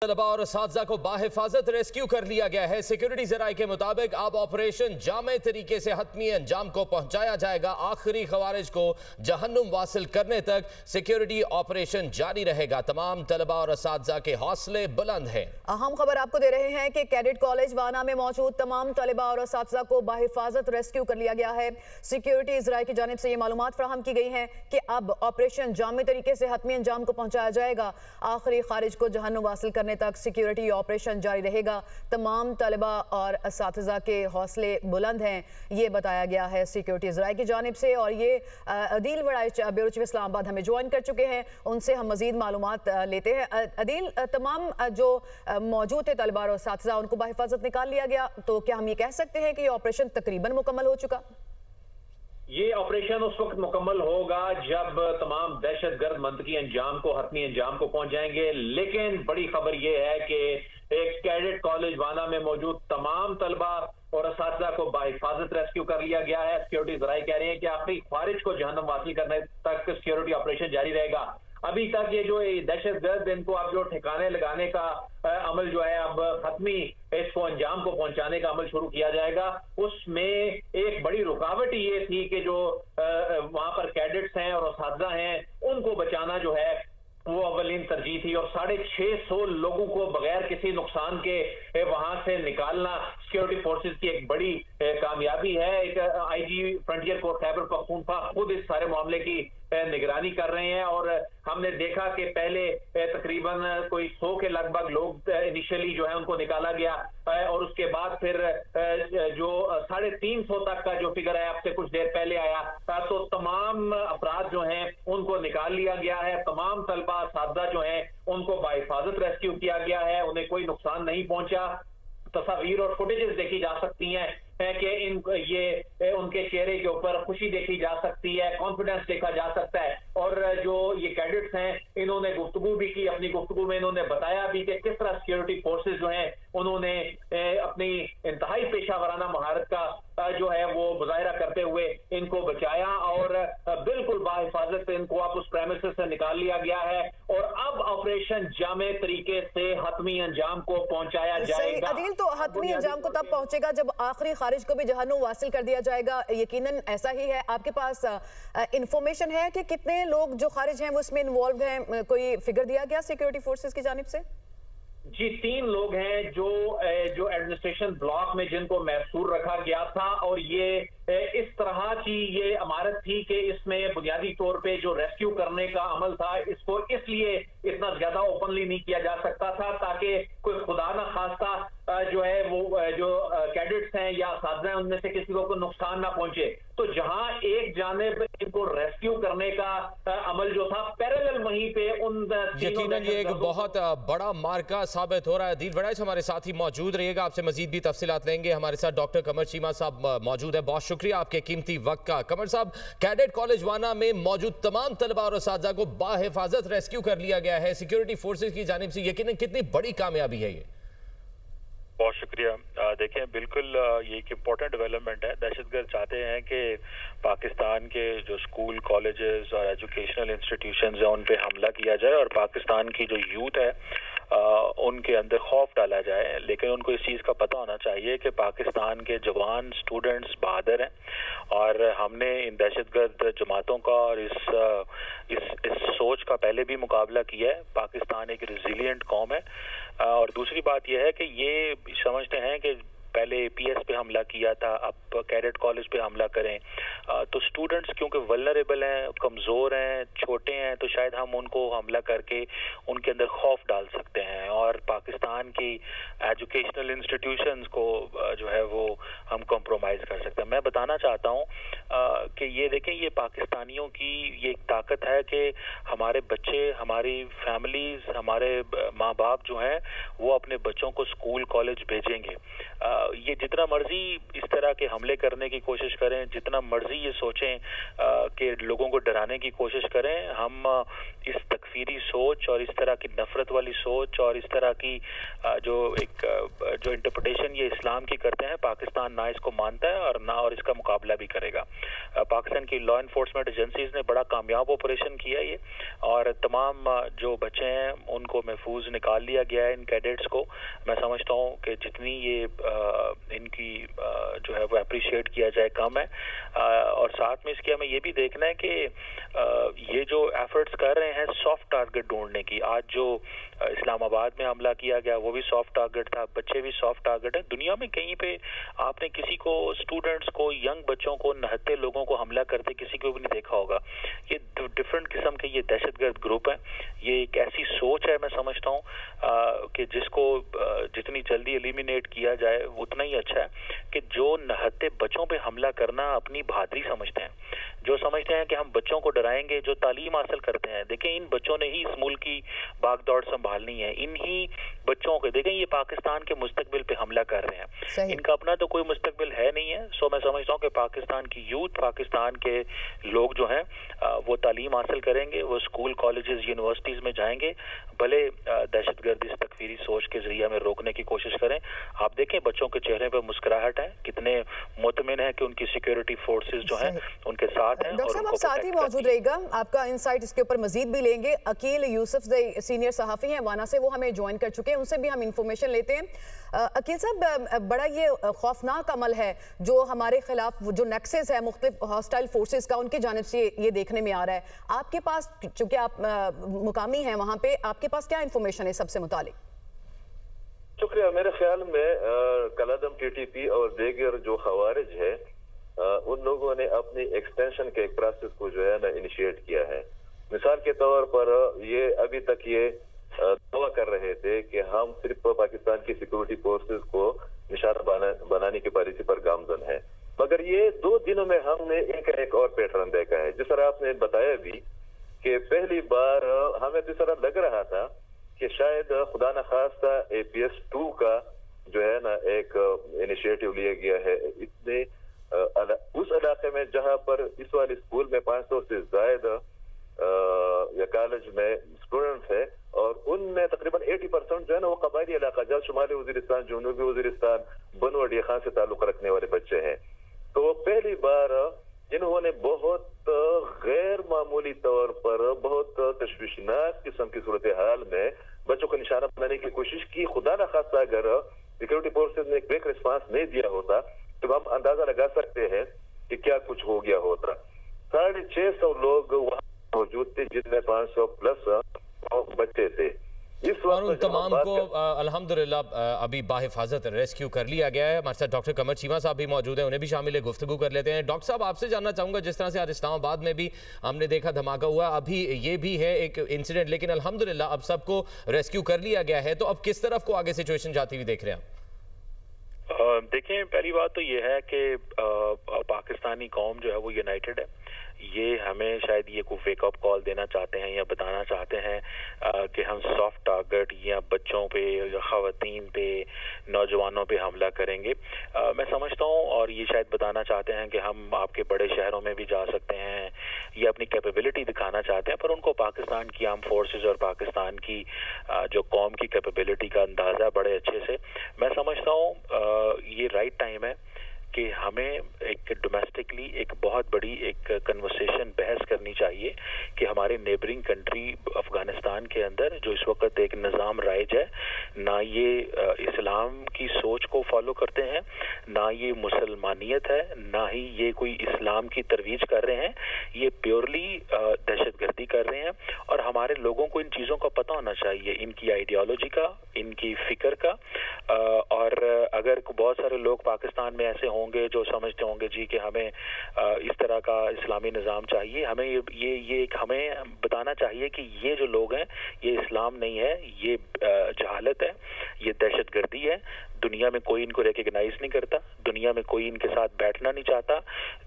तलबा और असातिज़ा को बाहिफाजत रेस्क्यू कर लिया गया है। सिक्योरिटी ज़राए के मुताबिक अब ऑपरेशन जामे तरीके से हतमी अंजाम को पहुंचाया जाएगा। आखिरी खवारिज को जहन्नुम वासिल करने तक सिक्योरिटी ऑपरेशन जारी रहेगा। तमाम तलबा और असातिज़ा के हौसले बुलंद हैं। अहम खबर आपको दे रहे हैं कि कैडेट कॉलेज वाना में मौजूद तमाम तलबा और असातिज़ा को बाहिफाजत रेस्क्यू कर लिया गया है। सिक्योरिटी ज़राए की जानिब से ये मालूमात फराहम की गई हैं कि अब ऑपरेशन जामे तरीके से हतमी अंजाम को पहुंचाया जाएगा। आखिरी खारिज को जहन्नुम वासिल करने तक सिक्योरिटी ऑपरेशन जारी रहेगा। तमाम तलबा और असातिज़ा के हौसले बुलंद हैं, ये बताया गया है सिक्योरिटी ज़राए की जानिब से। और ये अदील वड़ाइच ब्यूरो चीफ इस्लामाबाद हमें ज्वाइन कर चुके हैं, उनसे हम मजीद मालूमात लेते हैं। अदील, तमाम जो मौजूद थे तलबा और असातिज़ा, उनको बाहिफाजत निकाल लिया गया, तो क्या हम ये कह सकते हैं कि ये ऑपरेशन तकरीबन मुकम्मल हो चुका? ये ऑपरेशन उस वक्त मुकम्मल होगा जब तमाम दहशतगर्द मंतकी अंजाम को हतमी अंजाम को पहुंच जाएंगे। लेकिन बड़ी खबर ये है कि एक कैडेट कॉलेज वाना में मौजूद तमाम तलबा और असातिज़ा को बाहिफाजत रेस्क्यू कर लिया गया है। सिक्योरिटी ज़राए कह रहे हैं कि आखिरी खारिज को जहन्नुम वासिल करने तक सिक्योरिटी ऑपरेशन जारी रहेगा। अभी तक ये जो दहशतगर्द इनको अब जो ठिकाने लगाने का अमल जो है, अब खत्मी इसको अंजाम को पहुंचाने का अमल शुरू किया जाएगा। उसमें एक बड़ी रुकावट ये थी कि जो वहां पर कैडेट्स हैं और असातिज़ा हैं, उनको बचाना जो है वो अवलीन तरजीह थी। और 650 लोगों को बगैर किसी नुकसान के वहां से निकालना सिक्योरिटी फोर्सेस की एक बड़ी कामयाबी है। एक IG frontier core Khyber Pakhtunkhwa खुद इस सारे मामले की निगरानी कर रहे हैं। और हमने देखा कि पहले तकरीबन कोई 100 के लगभग लोग इनिशियली जो है उनको निकाला गया, और उसके बाद फिर जो 350 तक का जो फिगर है आपसे कुछ देर पहले आया, तो तमाम अफराद जो हैं उनको निकाल लिया गया है। तमाम तलबा असातिज़ा जो हैं उनको बाहिफाजत रेस्क्यू किया गया है, उन्हें कोई नुकसान नहीं पहुंचा। तस्वीर और फुटेजेस देखी जा सकती हैं कि ये उनके चेहरे के ऊपर खुशी देखी जा सकती है, कॉन्फिडेंस देखा जा सकता है। और जो ये कैडेट्स हैं इन्होंने गुफ्तगू भी की, अपनी गुफ्तगू में इन्होंने बताया भी कि किस तरह सिक्योरिटी फोर्सेस जो हैं उन्होंने अपनी इंतहाई पेशा वराना महारत का जो है वो मुजाहिरा करते हुए इनको बचाया और बिल्कुल बाहिफाजत इनको अब उस प्रेमिसेस से निकाल लिया गया है। और अब ऑपरेशन जामे तरीके से हतमी अंजाम को पहुंचाया जाएगा। अदील, तो हतमी अंजाम को तब पहुंचेगा जब आखिरी खारिज को भी जहन्नुम वासिल कर दिया जाएगा, यकीनन ऐसा ही है। आपके पास इंफॉर्मेशन है कि कितने लोग जो खारिज हैं वो इसमें इन्वॉल्व हैं? कोई फिगर दिया गया सिक्योरिटी फोर्सेस की जानिब से? जी, 3 लोग हैं जो एडमिनिस्ट्रेशन ब्लॉक में जिनको महसूर रखा गया था। और ये इस तरह की ये इमारत थी कि इसमें बुनियादी तौर पे जो रेस्क्यू करने का अमल था इसको इसलिए इतना ज्यादा ओपनली नहीं किया जा सकता था ताकि कोई खुदा ना खास्ता जो है वो जो कैडेट्स हैं या असातिज़ा हैं उनमें से किसी को कोई नुकसान ना पहुंचे। तो जहां एक जानिब इनको रेस्क्यू करने का अमल जो था पैरेलल वहीं पे उन यकीनन ये एक बहुत बड़ा मार्का साबित हो रहा है। अदील वड़ाइच हमारे साथ ही मौजूद रहिएगा, आपसे मजीद भी तफसीलात लेंगे। हमारे साथ डॉक्टर कमर चीमा साहब मौजूद है, बहुत शुक्रिया आपके कीमती वक्त का। कमर साहब, कैडेट कॉलेज वाना में मौजूद तमाम तलबा और असातिज़ा को बाहिफाजत रेस्क्यू कर लिया गया है सिक्योरिटी फोर्सेज की जानिब से, यकीनन कितनी बड़ी कामयाबी है ये? बहुत शुक्रिया। देखें, बिल्कुल ये एक इम्पोर्टेंट डेवलपमेंट है। दहशतगर्द चाहते हैं कि पाकिस्तान के जो स्कूल, कॉलेजेस और एजुकेशनल इंस्टीट्यूशंस हैं उन पे हमला किया जाए और पाकिस्तान की जो यूथ है उनके अंदर खौफ डाला जाए। लेकिन उनको इस चीज़ का पता होना चाहिए कि पाकिस्तान के जवान स्टूडेंट्स बहादुर हैं और हमने इन दहशतगर्द जमातों का और इस सोच का पहले भी मुकाबला किया है। पाकिस्तान एक रिजिलियंट कौम है। और दूसरी बात यह है कि ये समझते हैं कि पहले APS पे हमला किया था, अब कैडेट कॉलेज पे हमला करें तो स्टूडेंट्स क्योंकि वल्नरेबल हैं, कमज़ोर हैं, छोटे हैं, तो शायद हम उनको हमला करके उनके अंदर खौफ डाल सकते हैं और पाकिस्तान की एजुकेशनल इंस्टीट्यूशंस को जो है वो हम कॉम्प्रोमाइज़ कर सकते हैं। मैं बताना चाहता हूँ कि ये देखें, ये पाकिस्तानियों की ये एक ताकत है कि हमारे बच्चे, हमारी फैमिलीज, हमारे माँ बाप जो हैं वो अपने बच्चों को स्कूल कॉलेज भेजेंगे। ये जितना मर्जी इस तरह के हमले करने की कोशिश करें, जितना मर्जी ये सोचें कि लोगों को डराने की कोशिश करें, हम इस तकफीरी सोच और इस तरह की नफरत वाली सोच और इस तरह की जो एक एक जो इंटरप्रिटेशन ये इस्लाम की करते हैं, पाकिस्तान ना इसको मानता है और इसका मुकाबला भी करेगा। पाकिस्तान की लॉ इन्फोर्समेंट एजेंसीज ने बड़ा कामयाब ऑपरेशन किया ये, और तमाम जो बच्चे हैं उनको महफूज निकाल लिया गया है। इन कैडेट्स को मैं समझता हूँ कि जितनी ये इनकी जो है वो अप्रिशिएट किया जाए कम है। और साथ में इसके हमें ये भी देखना है कि ये जो एफर्ट्स कर रहे हैं सॉफ्ट टारगेट ढूंढने की, आज जो इस्लामाबाद में हमला किया गया वो भी सॉफ्ट टारगेट था, बच्चे भी सॉफ्ट टारगेट है। दुनिया में कहीं पे आपने किसी को, स्टूडेंट्स को, यंग बच्चों को, नहत्ते लोगों को हमला करते किसी को भी नहीं देखा होगा। ये डिफरेंट किस्म के ये दहशतगर्द ग्रुप है। ये एक ऐसी सोच है, मैं समझता हूँ कि जिसको जितनी जल्दी एलिमिनेट किया जाए उतना ही अच्छा है। कि जो नहत्ते बच्चों पे हमला करना अपनी बहादुरी समझते हैं, जो समझते हैं कि हम बच्चों को डराएंगे, जो तालीम हासिल करते हैं। देखें, इन बच्चों ने ही इस मुल्क की भागदौड़ संभालनी है। इन्हीं बच्चों के देखें, ये पाकिस्तान के मुस्तकबिल पे हमला कर रहे हैं। इनका अपना तो कोई मुस्तकबिल है नहीं है। सो मैं समझता हूँ कि पाकिस्तान की यूथ, पाकिस्तान के लोग जो हैं वो तालीम हासिल करेंगे, वो स्कूल, कॉलेजेस, यूनिवर्सिटीज में जाएंगे, भले दहशतगर्द इस तकफीरी सोच के जरिए में रोकने की कोशिश करें। आप देखें बच्चों के चेहरे पर मुस्कुराहट है, कितने मुतमिन है कि उनकी सिक्योरिटी फोर्सेस जो हैं उनके साथ हैं। डॉक्टर साहब, आप साथ ही मौजूद रहेगा, आपका इंसाइट इसके ऊपर मजीद भी लेंगे। अकील यूसुफ सीनियर सहाफ़ी हैं वाना से, वो हमें ज्वाइन कर चुके हैं, उनसे भी हम इंफॉर्मेशन लेते हैं। अकील साहब, बड़ा ये खौफनाक अमल है जो हमारे खिलाफ जो नेक्सेस है मुख्तलिफ हॉस्टाइल फोर्सेस का, उनकी जानिब से ये देखने में आ रहा है। आपके पास, चूंकि आप मुकामी हैं वहाँ पे, आपके पास क्या इंफॉर्मेशन है सबसे मुतालिक? शुक्रिया। मेरे ख्याल में कलादम टीटीपी और दीगर जो खवारिज है उन लोगों ने अपनी एक्सटेंशन के एक प्रोसेस को जो है ना इनिशिएट किया है। मिसाल के तौर पर ये अभी तक ये दावा कर रहे थे कि हम सिर्फ पाकिस्तान की सिक्योरिटी फोर्सेस को निशाना बनाने की पॉलिसी पर गामजन है, मगर ये 2 दिनों में हमने इनका एक और पैटर्न देखा है। जिस तरह आपने बताया भी कि पहली बार हमें तो इस तरह लग रहा था कि शायद खुदा न खास्ता APS 2 का जो है ना एक इनिशिएटिव लिया गया है। इसने उस इलाके में जहां पर इस वाले स्कूल में 500 से ज्यादा या कॉलेज में स्टूडेंट्स है, और उनमें तकरीबन 80% जो है ना वो कबायली इलाका, जहाँ शुमाली वजीरिस्तान, जनूबी वजीरिस्तान, बनवडिया खान से ताल्लुक रखने वाले बच्चे हैं। तो पहली बार इन्होंने बहुत गैर मामूली तौर पर, बहुत तशवीशनाक किस्म की सूरत हाल में बच्चों को निशाना बनाने की कोशिश की। खुदा न खास्ता अगर सिक्योरिटी फोर्सेज ने क्विक रिस्पांस नहीं दिया होता तो हम अंदाजा लगा सकते हैं कि क्या कुछ हो गया होता। 650 लोग वहाँ मौजूद थे, जिसमें 500 प्लस बच्चे थे। और उन तमाम को अल्हम्दुलिल्लाह अभी बाहिफाजत रेस्क्यू कर लिया गया है। हमारे साथ डॉक्टर कमर चीमा साहब भी मौजूद हैं, उन्हें भी शामिल गुफ्तगू कर लेते हैं। डॉक्टर साहब, आपसे जानना चाहूँगा, जिस तरह से आज इस्लामाबाद में भी हमने देखा धमाका हुआ, अभी ये भी है एक इंसिडेंट, लेकिन अल्हम्दुलिल्लाह अब सबको रेस्क्यू कर लिया गया है, तो अब किस तरफ को आगे सिचुएशन जाती हुई देख रहे हैं आप? देखें, पहली बात तो ये है कि पाकिस्तानी कौम जो है वो यूनाइटेड है। ये हमें शायद ये कोई वेकअप कॉल देना चाहते हैं या बताना चाहते हैं कि हम सॉफ्ट टारगेट या बच्चों पे या ख़वातीन पे, नौजवानों पे हमला करेंगे। मैं समझता हूँ, और ये शायद बताना चाहते हैं कि हम आपके बड़े शहरों में भी जा सकते हैं, ये अपनी कैपेबिलिटी दिखाना चाहते हैं। पर उनको पाकिस्तान की आर्म फोर्सेस और पाकिस्तान की जो कौम की कैपेबिलिटी का अंदाज़ा बड़े अच्छे से। मैं समझता हूँ ये राइट टाइम है कि हमें एक डोमेस्टिकली एक बहुत बड़ी एक कन्वर्सेशन, बहस करनी चाहिए कि हमारे नेबरिंग कंट्री अफगानिस्तान के अंदर जो इस वक्त एक निज़ाम राइज है, ना ये इस्लाम की सोच को फॉलो करते हैं, ना ये मुसलमानियत है, ना ही ये कोई इस्लाम की तरवीज कर रहे हैं, ये प्योरली दहशतगर्दी कर रहे हैं। और हमारे लोगों को इन चीज़ों का पता होना चाहिए, इनकी आइडियोलॉजी का, इनकी फिक्र का। और अगर बहुत सारे लोग पाकिस्तान में ऐसे होंगे जो समझते होंगे जी कि हमें इस तरह का इस्लामी निज़ाम चाहिए, हमें ये हमें बताना चाहिए कि ये जो लोग हैं ये इस्लाम नहीं है, ये जहालत है, ये दहशतगर्दी है। दुनिया में कोई इनको रिकग्नाइज नहीं करता, दुनिया में कोई इनके साथ बैठना नहीं चाहता,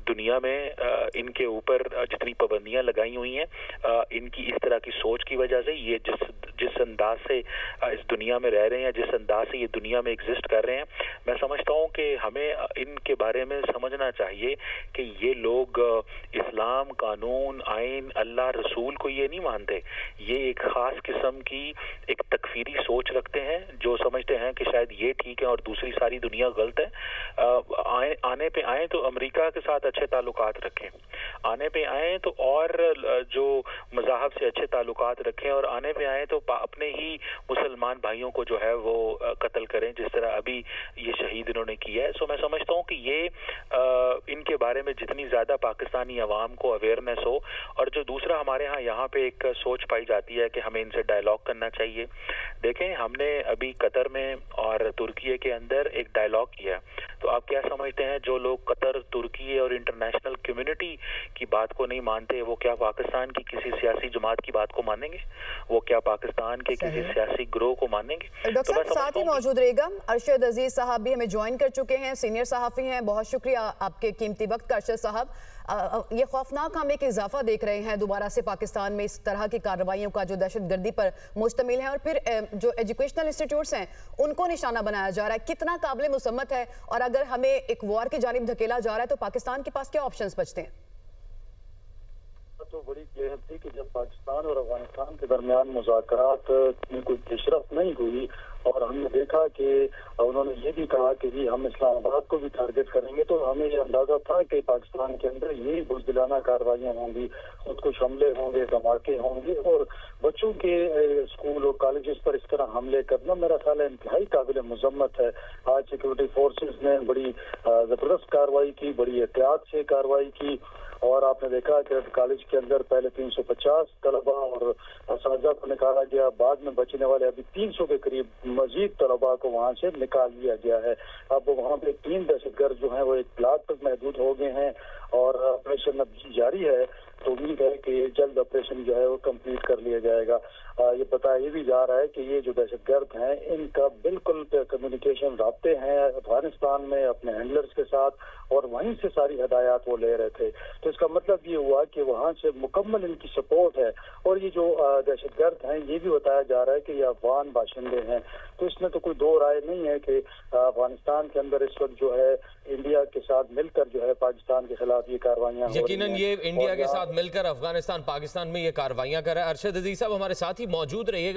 दुनिया में इनके ऊपर जितनी पाबंदियां लगाई हुई हैं इनकी इस तरह की सोच की वजह से, ये जिस जिस अंदाज से इस दुनिया में रह रहे हैं, जिस अंदाज से ये दुनिया में एग्जिस्ट कर रहे हैं, मैं समझता हूँ कि हमें इनके बारे में समझना चाहिए कि ये लोग इस्लाम, कानून, आइन, अल्लाह, रसूल को ये नहीं मानते। ये एक खास किस्म की एक तकफीरी सोच रखते हैं, जो समझते हैं कि शायद ये ठीक है और दूसरी सारी दुनिया गलत है। आने पे आए तो अमेरिका के साथ अच्छे ताल्लुकात रखें, आने पे आए तो और जो मज़ाहब से अच्छे ताल्लुकात रखें, और आने पे आए तो अपने ही मुसलमान भाइयों को जो है वो कत्ल करें, जिस तरह अभी ये शहीद इन्होंने किया है। सो मैं समझता हूँ कि ये इनके बारे में जितनी ज़्यादा पाकिस्तानी अवाम को अवेयरनेस हो, और जो दूसरा हमारे यहाँ पे एक सोच पाई जाती है कि हमें इनसे डायलॉग करना चाहिए। देखें, हमने अभी कतर में और तुर्की के अंदर एक डायलॉग किया, तो आप क्या समझते हैं जो लोग कतर, तुर्की और इंटरनेशनल कम्युनिटी की बात को नहीं मानते, वो क्या पाकिस्तान की किसी सियासी जमात की बात को मानेंगे? वो क्या पाकिस्तान के किसी सियासी ग्रोह को मानेंगे? डॉक्टर साहब साथ ही मौजूद रहेगा अरशद अजीज साहब भी हमें ज्वाइन कर चुके हैं, सीनियर सहाफ़ी हैं। बहुत शुक्रिया आपके कीमती वक्त का अरशद साहब। ये खौफनाक हम एक इजाफा देख रहे हैं दोबारा से पाकिस्तान में इस तरह की कार्रवाइयों का जो दहशतगर्दी पर मुश्तमिल है, और फिर जो एजुकेशनल इंस्टीट्यूट्स हैं उनको निशाना बनाया जा रहा है। कितना काबिल मुसम्मत है, और अगर हमें एक वॉर की जानिब धकेला जा रहा है तो पाकिस्तान के पास क्या ऑप्शंस बचते हैं? तो बड़ी क्लियर थी कि जब पाकिस्तान और अफगानिस्तान के दरमियान मुज़ाकरात में कोई पेशरफ नहीं हुई, और हमने देखा कि उन्होंने ये भी कहा कि जी हम इस्लामाबाद को भी टारगेट करेंगे, तो हमें ये अंदाजा था कि पाकिस्तान के अंदर यही बुज़दिलाना कार्रवाइयाँ होंगी, खुदकुश हमले होंगे, धमाके होंगे, और बच्चों के स्कूल और कॉलेजेस पर इस तरह हमले करना मेरा ख्याल है इंतहाई काबिल मजम्मत है। आज सिक्योरिटी फोर्सेस ने बड़ी ज़बरदस्त कार्रवाई की, बड़ी एहतियात से कार्रवाई की, और आपने देखा कि कॉलेज के अंदर पहले 350 तलबा और असातिज़ा को निकाला गया, बाद में बचने वाले अभी 300 के करीब मजीद तलबा को वहाँ से निकाल लिया गया है। अब वहाँ पे 3 दहशतगर्द जो हैं वो 1 लाख तक महदूद हो गए हैं, और ऑपरेशन अब जारी है, तो उम्मीद है कि जल्द ऑपरेशन जो है वो कंप्लीट कर लिया जाएगा। ये बताया भी जा रहा है कि ये जो दहशतगर्द हैं इनका बिल्कुल कम्युनिकेशन राब्ते हैं अफगानिस्तान में अपने हैंडलर्स के साथ, और वहीं से सारी हदायत वो ले रहे थे। तो इसका मतलब ये हुआ कि वहाँ से मुकम्मल इनकी सपोर्ट है, और ये जो दहशतगर्द हैं ये भी बताया जा रहा है कि ये अफगान बाशिंदे हैं। तो इसमें तो कोई दो राय नहीं है कि अफगानिस्तान के अंदर इस वक्त जो है इंडिया के साथ मिलकर जो है पाकिस्तान के खिलाफ ये कार्रवाइयाँ यकीनन ये इंडिया के साथ मिलकर अफगानिस्तान, पाकिस्तान में ये कार्रवाइयाँ कर रहा है। अरशद अजीज साहब हमारे साथ ही मौजूद रहिएगा।